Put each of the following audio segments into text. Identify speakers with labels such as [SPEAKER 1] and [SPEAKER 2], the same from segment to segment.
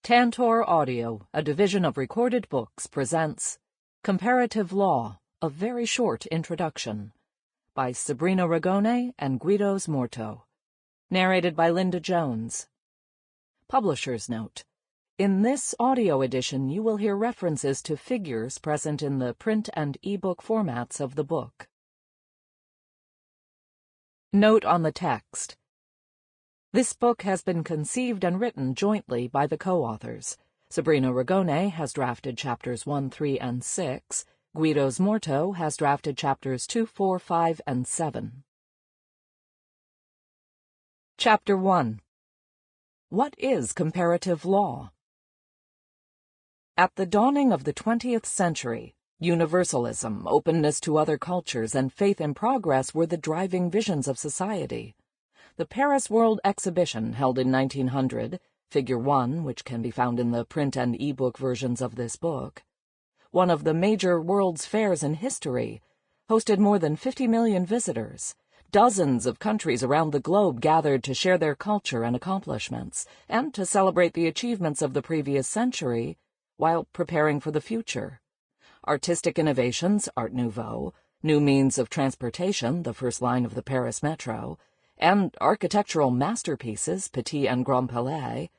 [SPEAKER 1] Tantor Audio, a division of Recorded Books, presents Comparative Law, a very short introduction, by Sabrina Ragone and Guido Smorto. Narrated by Linda Jones. Publisher's note. In this audio edition, you will hear references to figures present in the print and e-book formats of the book. Note on the text. This book has been conceived and written jointly by the co-authors. Sabrina Ragone has drafted chapters 1, 3, and 6. Guido Smorto has drafted chapters 2, 4, 5, and 7. Chapter 1. What is comparative law? At the dawning of the 20th century, universalism, openness to other cultures, and faith in progress were the driving visions of society. The Paris World Exhibition, held in 1900, Figure 1, which can be found in the print and e-book versions of this book, one of the major world's fairs in history, hosted more than 50 million visitors. Dozens of countries around the globe gathered to share their culture and accomplishments, and to celebrate the achievements of the previous century, while preparing for the future. Artistic innovations, Art Nouveau, new means of transportation, the first line of the Paris Metro, and architectural masterpieces, Petit and Grand Palais,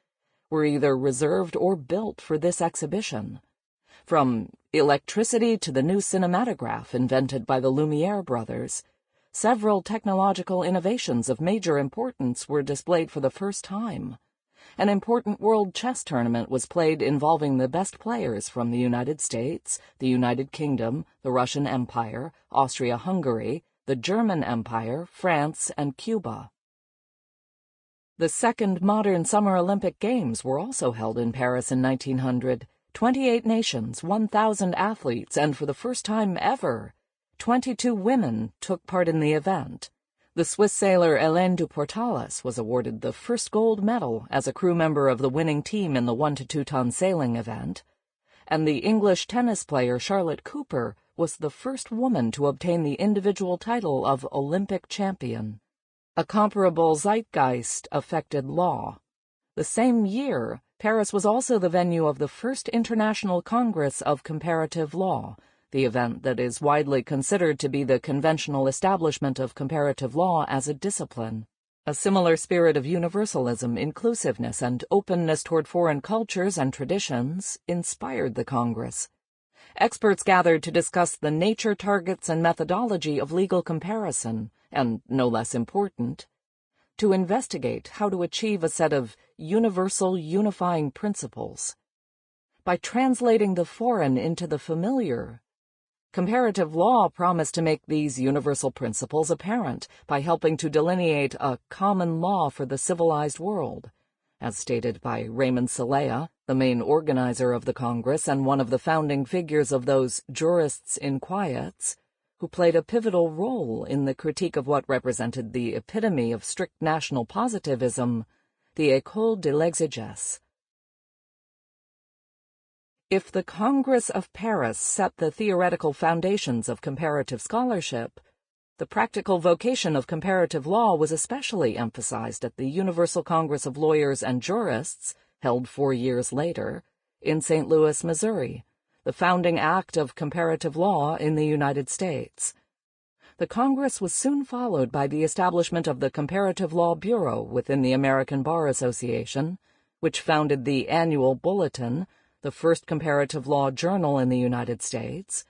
[SPEAKER 1] were either reserved or built for this exhibition. From electricity to the new cinematograph invented by the Lumiere brothers, several technological innovations of major importance were displayed for the first time. An important world chess tournament was played involving the best players from the United States, the United Kingdom, the Russian Empire, Austria-Hungary, the German Empire, France, and Cuba. The second modern Summer Olympic Games were also held in Paris in 1900. 28 nations, 1,000 athletes, and for the first time ever, 22 women took part in the event. The Swiss sailor Hélène du Portalis was awarded the first gold medal as a crew member of the winning team in the 1 to 2 ton sailing event, and the English tennis player Charlotte Cooper was the first woman to obtain the individual title of Olympic champion. A comparable zeitgeist affected law. The same year, Paris was also the venue of the first International Congress of Comparative Law, the event that is widely considered to be the conventional establishment of comparative law as a discipline. A similar spirit of universalism, inclusiveness, and openness toward foreign cultures and traditions inspired the Congress. Experts gathered to discuss the nature, targets, and methodology of legal comparison, and, no less important, to investigate how to achieve a set of universal unifying principles. By translating the foreign into the familiar, comparative law promised to make these universal principles apparent by helping to delineate a common law for the civilized world, as stated by Raymond Celea, the main organizer of the Congress and one of the founding figures of those jurists in quiets, who played a pivotal role in the critique of what represented the epitome of strict national positivism, the École de l'exégèse. If the Congress of Paris set the theoretical foundations of comparative scholarship, the practical vocation of comparative law was especially emphasized at the Universal Congress of Lawyers and Jurists, held 4 years later, in St. Louis, Missouri, the founding act of comparative law in the United States. The Congress was soon followed by the establishment of the Comparative Law Bureau within the American Bar Association, which founded the Annual Bulletin, the first comparative law journal in the United States,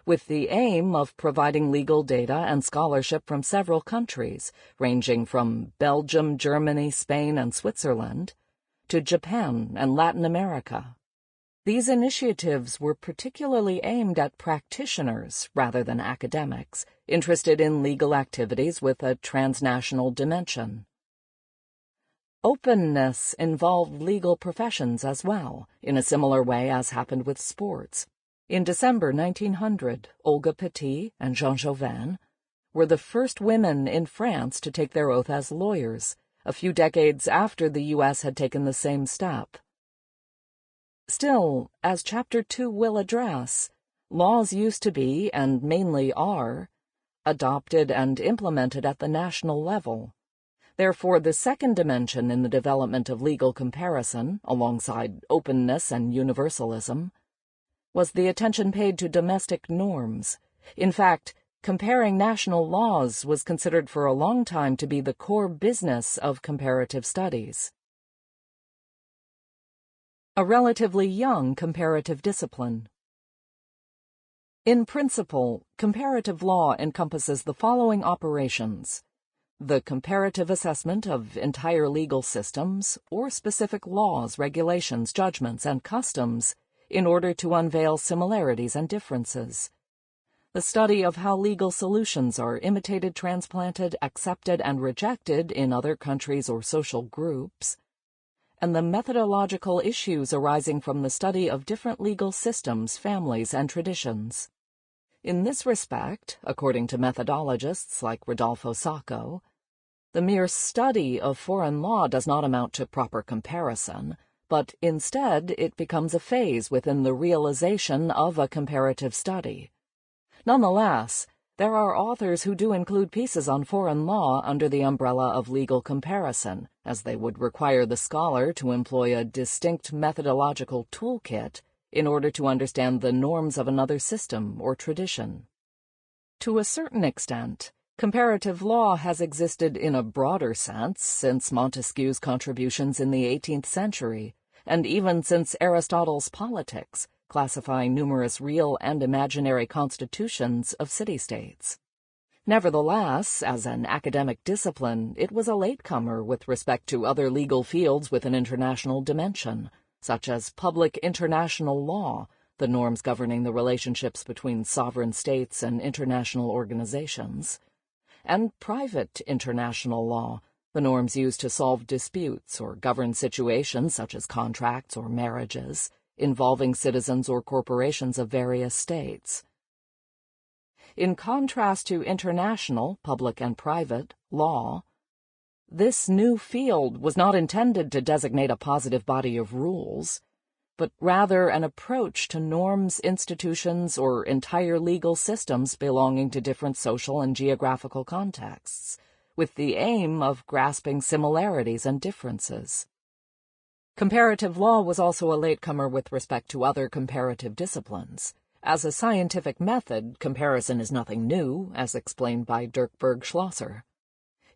[SPEAKER 1] with the aim of providing legal data and scholarship from several countries, ranging from Belgium, Germany, Spain, and Switzerland, to Japan and Latin America. These initiatives were particularly aimed at practitioners rather than academics, interested in legal activities with a transnational dimension. Openness involved legal professions as well, in a similar way as happened with sports. In December 1900, Olga Petit and Jean Chauvin were the first women in France to take their oath as lawyers, a few decades after the U.S. had taken the same step. Still, as Chapter 2 will address, laws used to be, and mainly are, adopted and implemented at the national level. Therefore, the second dimension in the development of legal comparison, alongside openness and universalism, was the attention paid to domestic norms. In fact, comparing national laws was considered for a long time to be the core business of comparative studies. A relatively young comparative discipline. In principle, comparative law encompasses the following operations: the comparative assessment of entire legal systems or specific laws, regulations, judgments, and customs in order to unveil similarities and differences; the study of how legal solutions are imitated, transplanted, accepted, and rejected in other countries or social groups; and the methodological issues arising from the study of different legal systems, families, and traditions. In this respect, according to methodologists like Rodolfo Sacco, the mere study of foreign law does not amount to proper comparison, but instead it becomes a phase within the realization of a comparative study. Nonetheless, there are authors who do include pieces on foreign law under the umbrella of legal comparison, as they would require the scholar to employ a distinct methodological toolkit in order to understand the norms of another system or tradition. To a certain extent, comparative law has existed in a broader sense since Montesquieu's contributions in the 18th century, and even since Aristotle's Politics, classifying numerous real and imaginary constitutions of city-states. Nevertheless, as an academic discipline, it was a latecomer with respect to other legal fields with an international dimension, such as public international law, the norms governing the relationships between sovereign states and international organizations, and private international law, the norms used to solve disputes or govern situations such as contracts or marriages, involving citizens or corporations of various states. In contrast to international, public and private, law, this new field was not intended to designate a positive body of rules, but rather an approach to norms, institutions, or entire legal systems belonging to different social and geographical contexts, with the aim of grasping similarities and differences. Comparative law was also a latecomer with respect to other comparative disciplines. As a scientific method, comparison is nothing new, as explained by Dirkberg Schlosser.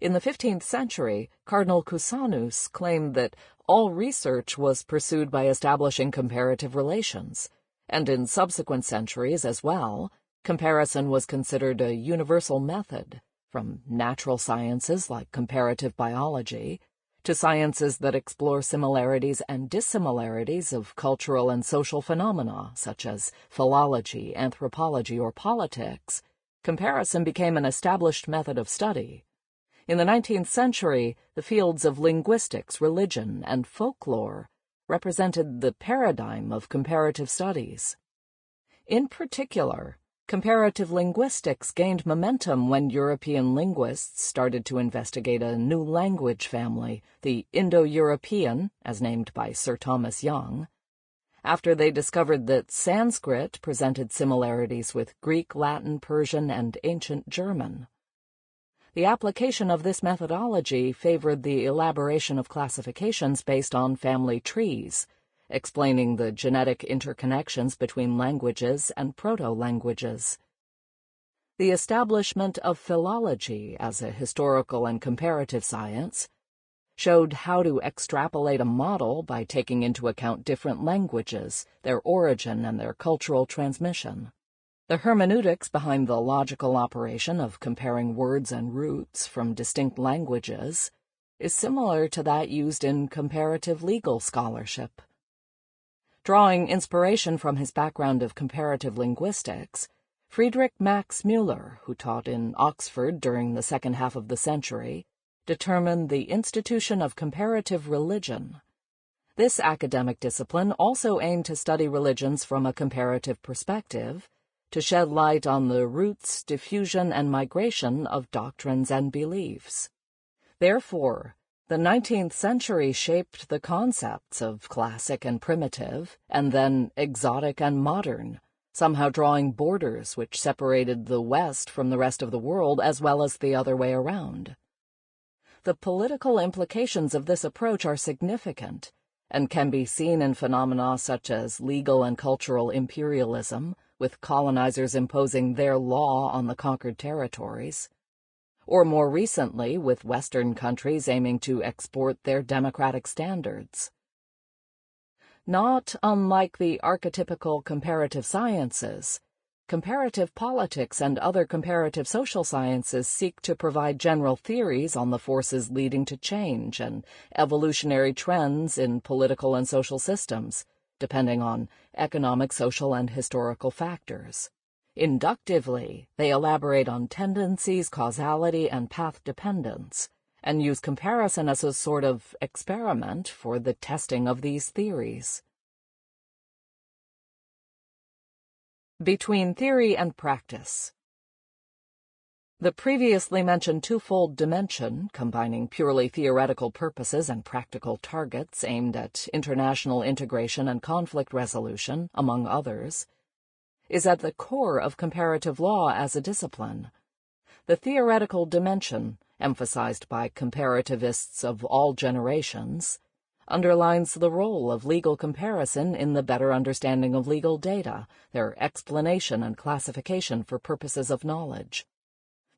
[SPEAKER 1] In the 15th century, Cardinal Cusanus claimed that all research was pursued by establishing comparative relations, and in subsequent centuries as well, comparison was considered a universal method, from natural sciences like comparative biology to sciences that explore similarities and dissimilarities of cultural and social phenomena, such as philology, anthropology, or politics. Comparison became an established method of study. In the 19th century, the fields of linguistics, religion, and folklore represented the paradigm of comparative studies. In particular, comparative linguistics gained momentum when European linguists started to investigate a new language family, the Indo-European, as named by Sir Thomas Young, after they discovered that Sanskrit presented similarities with Greek, Latin, Persian, and ancient German. The application of this methodology favored the elaboration of classifications based on family trees, explaining the genetic interconnections between languages and proto-languages. The establishment of philology as a historical and comparative science showed how to extrapolate a model by taking into account different languages, their origin, and their cultural transmission. The hermeneutics behind the logical operation of comparing words and roots from distinct languages is similar to that used in comparative legal scholarship. Drawing inspiration from his background of comparative linguistics, Friedrich Max Müller, who taught in Oxford during the second half of the century, determined the institution of comparative religion. This academic discipline also aimed to study religions from a comparative perspective, to shed light on the roots, diffusion, and migration of doctrines and beliefs. Therefore, the 19th century shaped the concepts of classic and primitive, and then exotic and modern, somehow drawing borders which separated the West from the rest of the world as well as the other way around. the political implications of this approach are significant and can be seen in phenomena such as legal and cultural imperialism, with colonizers imposing their law on the conquered territories, or more recently with Western countries aiming to export their democratic standards. Not unlike the archetypical comparative sciences, comparative politics and other comparative social sciences seek to provide general theories on the forces leading to change and evolutionary trends in political and social systems, depending on economic, social, and historical factors. Inductively, they elaborate on tendencies, causality, and path dependence, and use comparison as a sort of experiment for the testing of these theories. Between theory and practice. The previously mentioned twofold dimension, combining purely theoretical purposes and practical targets aimed at international integration and conflict resolution, among others, is at the core of comparative law as a discipline. The theoretical dimension, emphasized by comparativists of all generations, underlines the role of legal comparison in the better understanding of legal data, their explanation and classification for purposes of knowledge.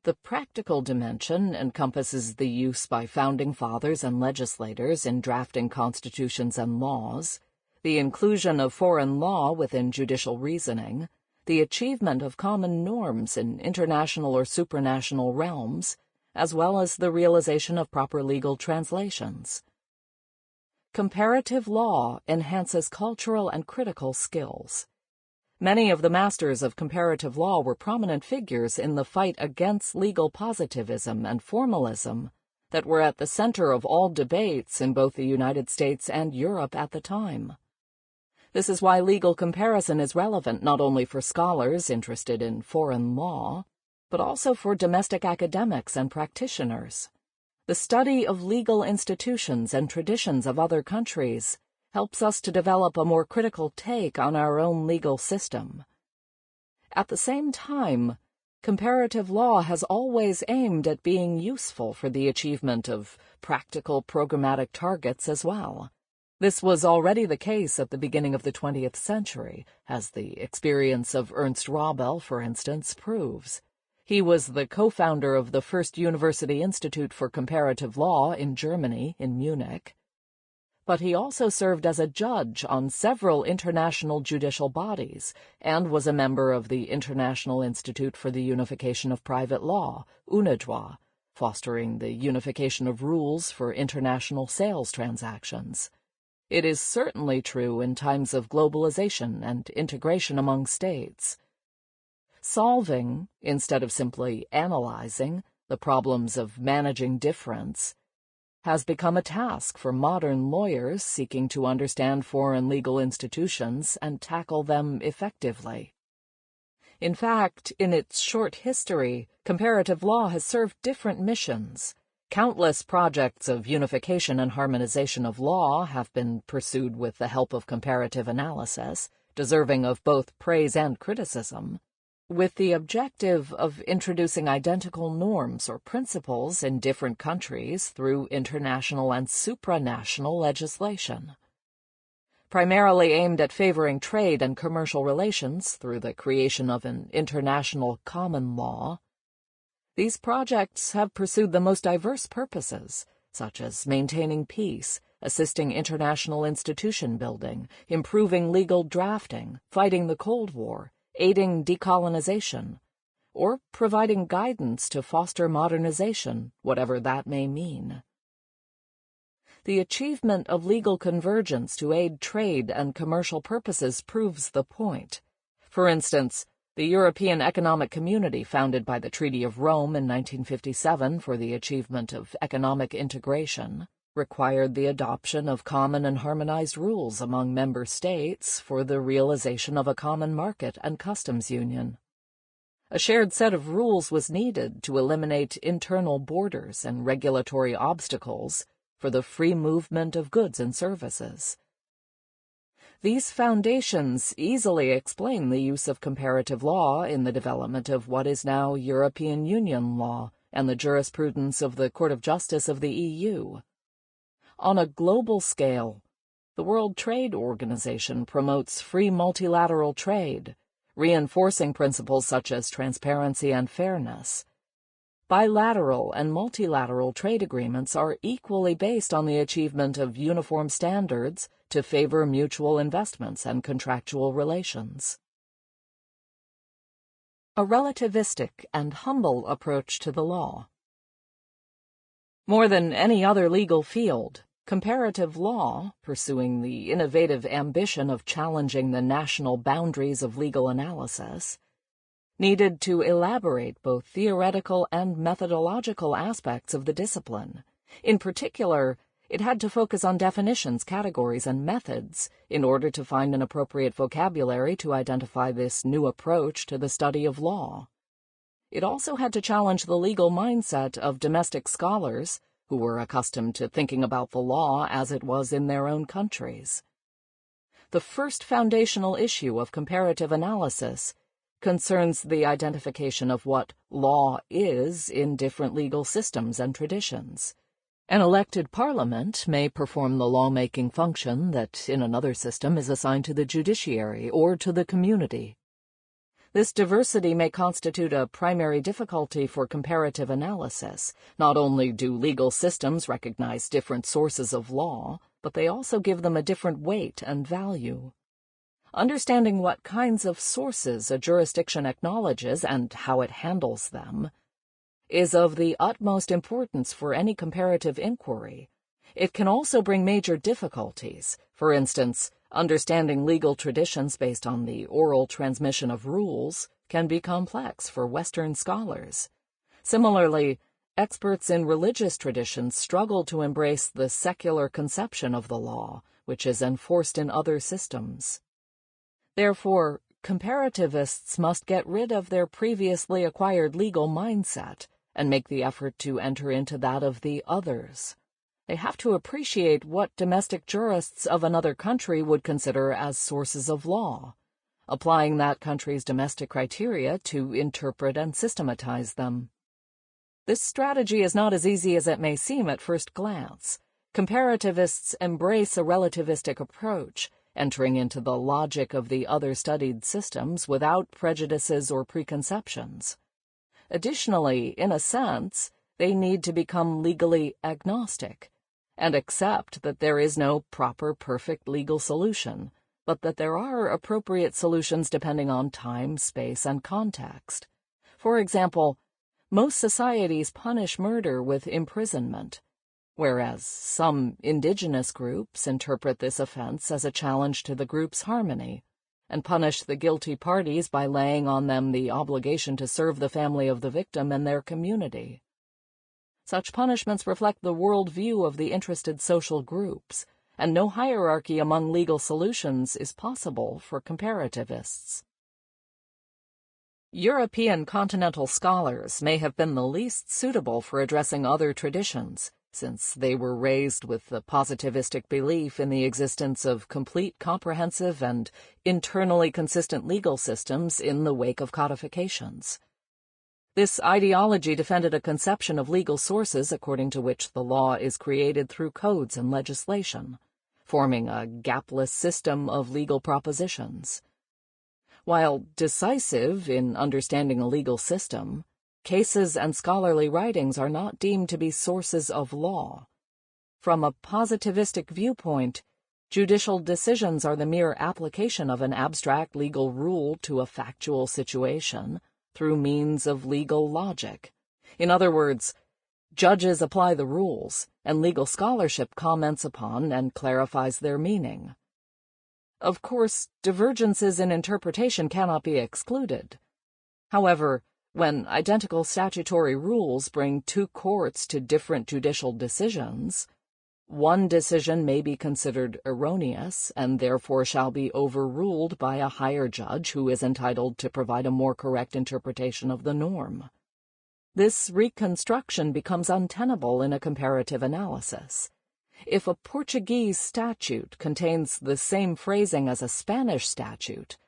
[SPEAKER 1] The practical dimension encompasses the use by founding fathers and legislators in drafting constitutions and laws, the inclusion of foreign law within judicial reasoning, the achievement of common norms in international or supranational realms, as well as the realization of proper legal translations. Comparative law enhances cultural and critical skills. Many of the masters of comparative law were prominent figures in the fight against legal positivism and formalism that were at the center of all debates in both the United States and Europe at the time. This is why legal comparison is relevant not only for scholars interested in foreign law, but also for domestic academics and practitioners. The study of legal institutions and traditions of other countries helps us to develop a more critical take on our own legal system. At the same time, comparative law has always aimed at being useful for the achievement of practical programmatic targets as well. This was already the case at the beginning of the 20th century, as the experience of Ernst Rabel, for instance, proves. He was the co-founder of the first University Institute for Comparative Law in Germany, in Munich. But he also served as a judge on several international judicial bodies and was a member of the International Institute for the Unification of Private Law, Unabridged, fostering the unification of rules for international sales transactions. It is certainly true in times of globalization and integration among states. Solving, instead of simply analyzing, the problems of managing difference has become a task for modern lawyers seeking to understand foreign legal institutions and tackle them effectively. In fact, in its short history, comparative law has served different missions. Countless projects of unification and harmonization of law have been pursued with the help of comparative analysis, deserving of both praise and criticism, with the objective of introducing identical norms or principles in different countries through international and supranational legislation. Primarily aimed at favoring trade and commercial relations through the creation of an international common law, these projects have pursued the most diverse purposes, such as maintaining peace, assisting international institution building, improving legal drafting, fighting the Cold War, aiding decolonization, or providing guidance to foster modernization, whatever that may mean. The achievement of legal convergence to aid trade and commercial purposes proves the point. For instance, the European Economic Community, founded by the Treaty of Rome in 1957 for the achievement of economic integration, required the adoption of common and harmonized rules among member states for the realization of a common market and customs union. A shared set of rules was needed to eliminate internal borders and regulatory obstacles for the free movement of goods and services. These foundations easily explain the use of comparative law in the development of what is now European Union law, and the jurisprudence of the Court of Justice of the EU. On a global scale, the World Trade Organization promotes free multilateral trade, reinforcing principles such as transparency and fairness. Bilateral and multilateral trade agreements are equally based on the achievement of uniform standards to favor mutual investments and contractual relations. A relativistic and humble approach to the law. More than any other legal field, comparative law, pursuing the innovative ambition of challenging the national boundaries of legal analysis, needed to elaborate both theoretical and methodological aspects of the discipline. In particular, it had to focus on definitions, categories, and methods in order to find an appropriate vocabulary to identify this new approach to the study of law. It also had to challenge the legal mindset of domestic scholars who were accustomed to thinking about the law as it was in their own countries. The first foundational issue of comparative analysis concerns the identification of what law is in different legal systems and traditions. An elected parliament may perform the lawmaking function that in another system is assigned to the judiciary or to the community. This diversity may constitute a primary difficulty for comparative analysis. Not only do legal systems recognize different sources of law, but they also give them a different weight and value. Understanding what kinds of sources a jurisdiction acknowledges and how it handles them is of the utmost importance for any comparative inquiry. It can also bring major difficulties. For instance, understanding legal traditions based on the oral transmission of rules can be complex for Western scholars. Similarly, experts in religious traditions struggle to embrace the secular conception of the law, which is enforced in other systems. Therefore, comparativists must get rid of their previously acquired legal mindset and make the effort to enter into that of the others. They have to appreciate what domestic jurists of another country would consider as sources of law, applying that country's domestic criteria to interpret and systematize them. This strategy is not as easy as it may seem at first glance. Comparativists embrace a relativistic approach, entering into the logic of the other studied systems without prejudices or preconceptions. Additionally, in a sense, they need to become legally agnostic and accept that there is no proper, perfect legal solution, but that there are appropriate solutions depending on time, space, and context. For example, most societies punish murder with imprisonment, whereas some indigenous groups interpret this offense as a challenge to the group's harmony and punish the guilty parties by laying on them the obligation to serve the family of the victim and their community. Such punishments reflect the worldview of the interested social groups, and no hierarchy among legal solutions is possible for comparativists. European continental scholars may have been the least suitable for addressing other traditions, since they were raised with the positivistic belief in the existence of complete, comprehensive, and internally consistent legal systems in the wake of codifications. This ideology defended a conception of legal sources according to which the law is created through codes and legislation, forming a gapless system of legal propositions. While decisive in understanding a legal system, cases and scholarly writings are not deemed to be sources of law. From a positivistic viewpoint, judicial decisions are the mere application of an abstract legal rule to a factual situation through means of legal logic. In other words, judges apply the rules, and legal scholarship comments upon and clarifies their meaning. Of course, divergences in interpretation cannot be excluded. However, when identical statutory rules bring two courts to different judicial decisions, one decision may be considered erroneous and therefore shall be overruled by a higher judge who is entitled to provide a more correct interpretation of the norm. This reconstruction becomes untenable in a comparative analysis. If a Portuguese statute contains the same phrasing as a Spanish statute,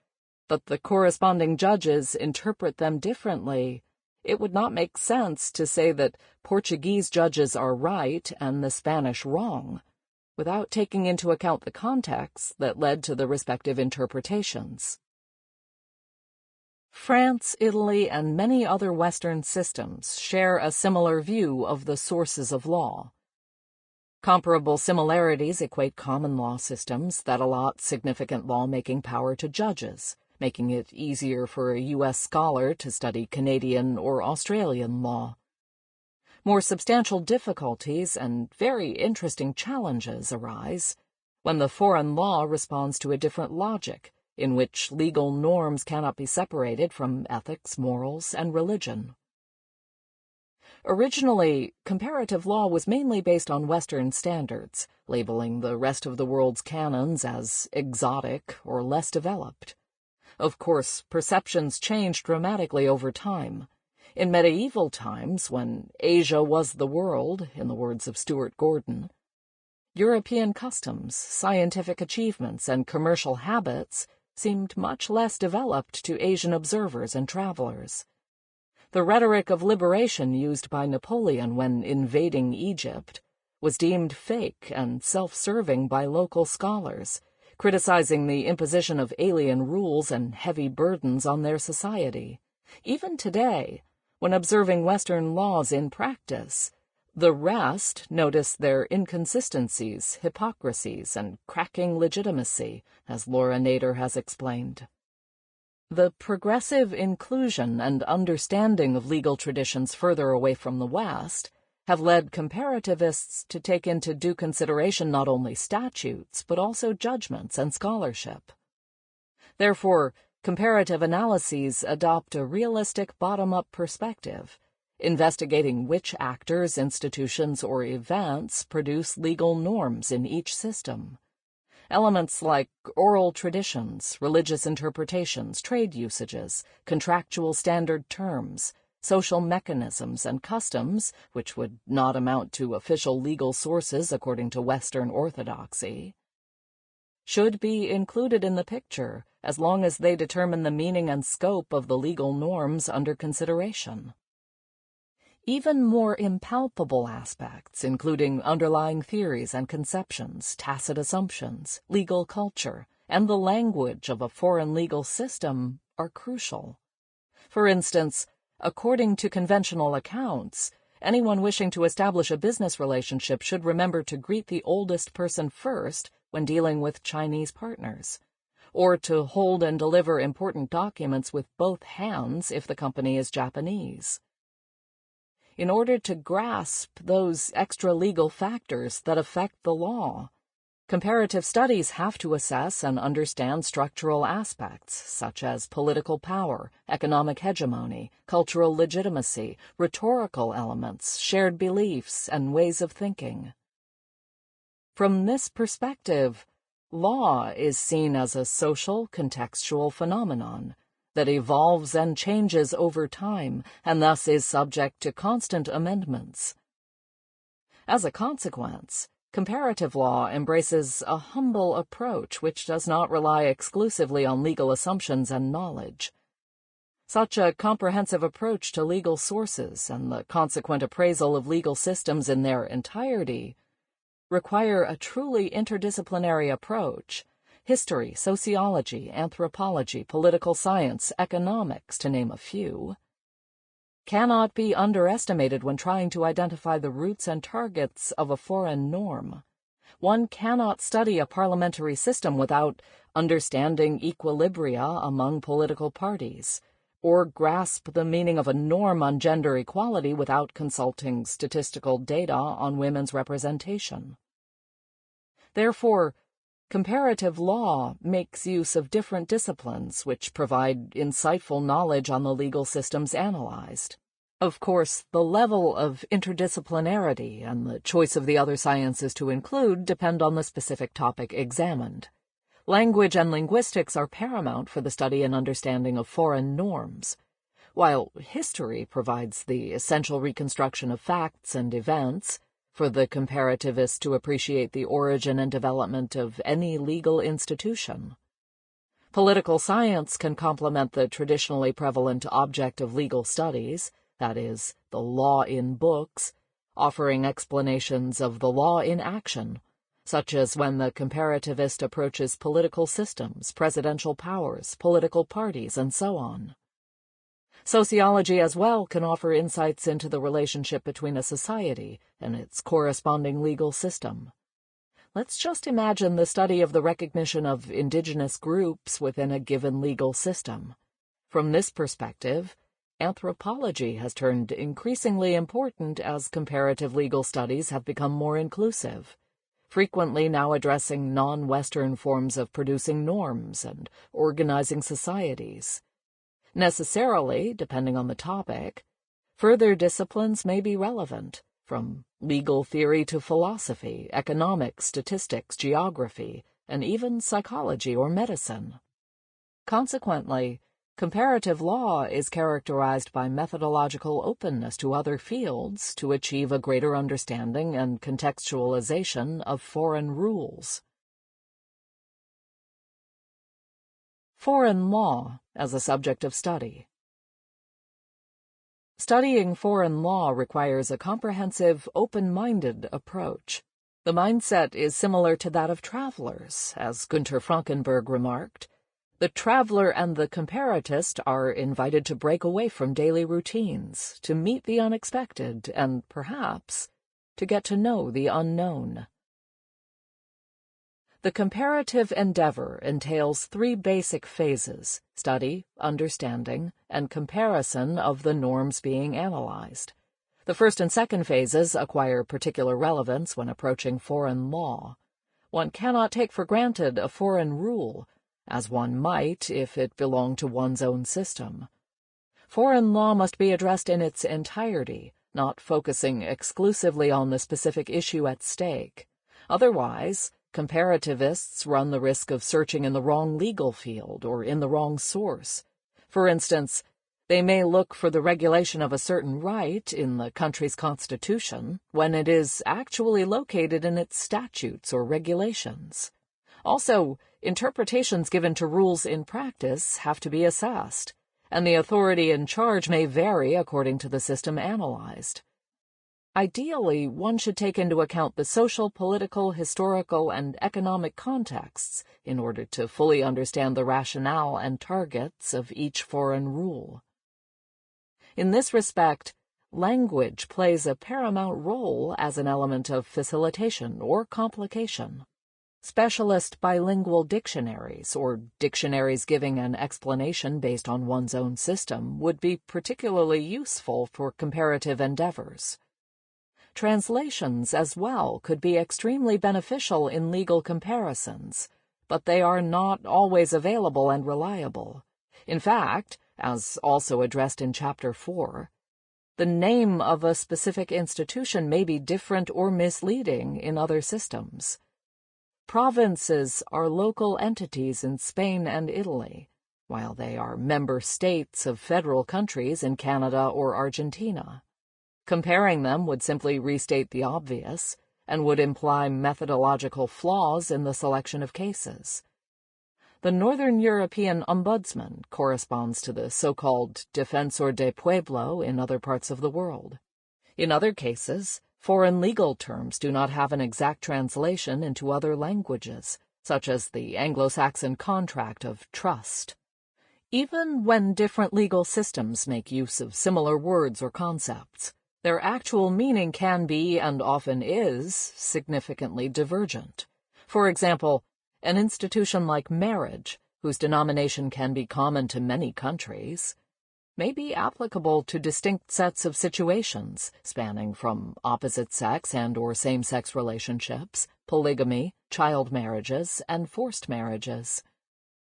[SPEAKER 1] but the corresponding judges interpret them differently, It would not make sense to say that Portuguese judges are right and the Spanish wrong, without taking into account the context that led to the respective interpretations. France, Italy, and many other Western systems share a similar view of the sources of law. Comparable similarities equate common law systems that allot significant lawmaking power to judges, making it easier for a U.S. scholar to study Canadian or Australian law. More substantial difficulties and very interesting challenges arise when the foreign law responds to a different logic, in which legal norms cannot be separated from ethics, morals, and religion. Originally, comparative law was mainly based on Western standards, labeling the rest of the world's canons as exotic or less developed. Of course, perceptions changed dramatically over time. In medieval times, when Asia was the world, in the words of Stuart Gordon, European customs, scientific achievements, and commercial habits seemed much less developed to Asian observers and travelers. The rhetoric of liberation used by Napoleon when invading Egypt was deemed fake and self-serving by local scholars, criticizing the imposition of alien rules and heavy burdens on their society. Even today, when observing Western laws in practice, the rest notice their inconsistencies, hypocrisies, and cracking legitimacy, as Narrator has explained. The progressive inclusion and understanding of legal traditions further away from the West have led comparativists to take into due consideration not only statutes, but also judgments and scholarship. Therefore, comparative analyses adopt a realistic bottom-up perspective, investigating which actors, institutions, or events produce legal norms in each system. Elements like oral traditions, religious interpretations, trade usages, contractual standard terms, social mechanisms, and customs, which would not amount to official legal sources according to Western orthodoxy, should be included in the picture as long as they determine the meaning and scope of the legal norms under consideration. Even more impalpable aspects, including underlying theories and conceptions, tacit assumptions, legal culture, and the language of a foreign legal system, are crucial. For instance, according to conventional accounts, anyone wishing to establish a business relationship should remember to greet the oldest person first when dealing with Chinese partners, or to hold and deliver important documents with both hands if the company is Japanese. In order to grasp those extra-legal factors that affect the law, comparative studies have to assess and understand structural aspects such as political power, economic hegemony, cultural legitimacy, rhetorical elements, shared beliefs, and ways of thinking. From this perspective, law is seen as a social, contextual phenomenon that evolves and changes over time and thus is subject to constant amendments. As a consequence, comparative law embraces a humble approach which does not rely exclusively on legal assumptions and knowledge. Such a comprehensive approach to legal sources and the consequent appraisal of legal systems in their entirety require a truly interdisciplinary approach. History, sociology, anthropology, political science, economics, to name a few, cannot be underestimated when trying to identify the roots and targets of a foreign norm. One cannot study a parliamentary system without understanding equilibria among political parties, or grasp the meaning of a norm on gender equality without consulting statistical data on women's representation. Therefore, comparative law makes use of different disciplines which provide insightful knowledge on the legal systems analyzed. Of course, the level of interdisciplinarity and the choice of the other sciences to include depend on the specific topic examined. Language and linguistics are paramount for the study and understanding of foreign norms, while history provides the essential reconstruction of facts and events for the comparativist to appreciate the origin and development of any legal institution. Political science can complement the traditionally prevalent object of legal studies, that is, the law in books, offering explanations of the law in action, such as when the comparativist approaches political systems, presidential powers, political parties, and so on. Sociology as well can offer insights into the relationship between a society and its corresponding legal system. Let's just imagine the study of the recognition of indigenous groups within a given legal system. From this perspective, anthropology has turned increasingly important as comparative legal studies have become more inclusive, frequently now addressing non-Western forms of producing norms and organizing societies. Necessarily, depending on the topic, further disciplines may be relevant, from legal theory to philosophy, economics, statistics, geography, and even psychology or medicine. Consequently, comparative law is characterized by methodological openness to other fields to achieve a greater understanding and contextualization of foreign rules. Foreign law as a subject of study. Studying foreign law requires a comprehensive, open-minded approach. The mindset is similar to that of travelers, as Günter Frankenberg remarked. The traveler and the comparatist are invited to break away from daily routines, to meet the unexpected, and perhaps to get to know the unknown. The comparative endeavor entails three basic phases: study, understanding, and comparison of the norms being analyzed. The first and second phases acquire particular relevance when approaching foreign law. One cannot take for granted a foreign rule, as one might if it belonged to one's own system. Foreign law must be addressed in its entirety, not focusing exclusively on the specific issue at stake. Otherwise, comparativists run the risk of searching in the wrong legal field or in the wrong source. For instance, they may look for the regulation of a certain right in the country's constitution when it is actually located in its statutes or regulations. Also, interpretations given to rules in practice have to be assessed, and the authority in charge may vary according to the system analyzed. Ideally, one should take into account the social, political, historical, and economic contexts in order to fully understand the rationale and targets of each foreign rule. In this respect, language plays a paramount role as an element of facilitation or complication. Specialist bilingual dictionaries, or dictionaries giving an explanation based on one's own system, would be particularly useful for comparative endeavors. Translations as well could be extremely beneficial in legal comparisons, but they are not always available and reliable. In fact, as also addressed in Chapter 4, the name of a specific institution may be different or misleading in other systems. Provinces are local entities in Spain and Italy, while they are member states of federal countries in Canada or Argentina. Comparing them would simply restate the obvious and would imply methodological flaws in the selection of cases. The Northern European Ombudsman corresponds to the so-called Defensor del Pueblo in other parts of the world. In other cases, foreign legal terms do not have an exact translation into other languages, such as the Anglo-Saxon contract of trust. Even when different legal systems make use of similar words or concepts, their actual meaning can be, and often is, significantly divergent. For example, an institution like marriage, whose denomination can be common to many countries, may be applicable to distinct sets of situations, spanning from opposite-sex and or same-sex relationships, polygamy, child marriages, and forced marriages.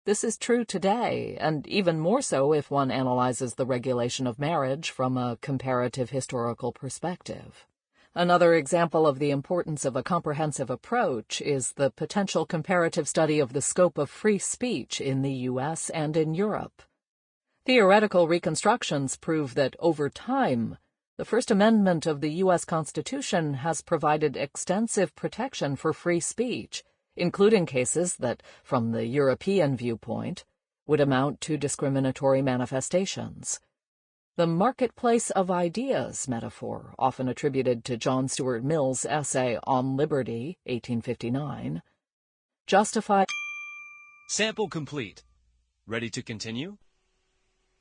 [SPEAKER 1] This is true today, and even more so if one analyzes the regulation of marriage from a comparative historical perspective. Another example of the importance of a comprehensive approach is the potential comparative study of the scope of free speech in the U.S. and in Europe. Theoretical reconstructions prove that over time, the First Amendment of the U.S. Constitution has provided extensive protection for free speech, including cases that, from the European viewpoint, would amount to discriminatory manifestations. The marketplace of ideas metaphor, often attributed to John Stuart Mill's essay On Liberty, 1859, justified.
[SPEAKER 2] Sample complete. Ready to continue?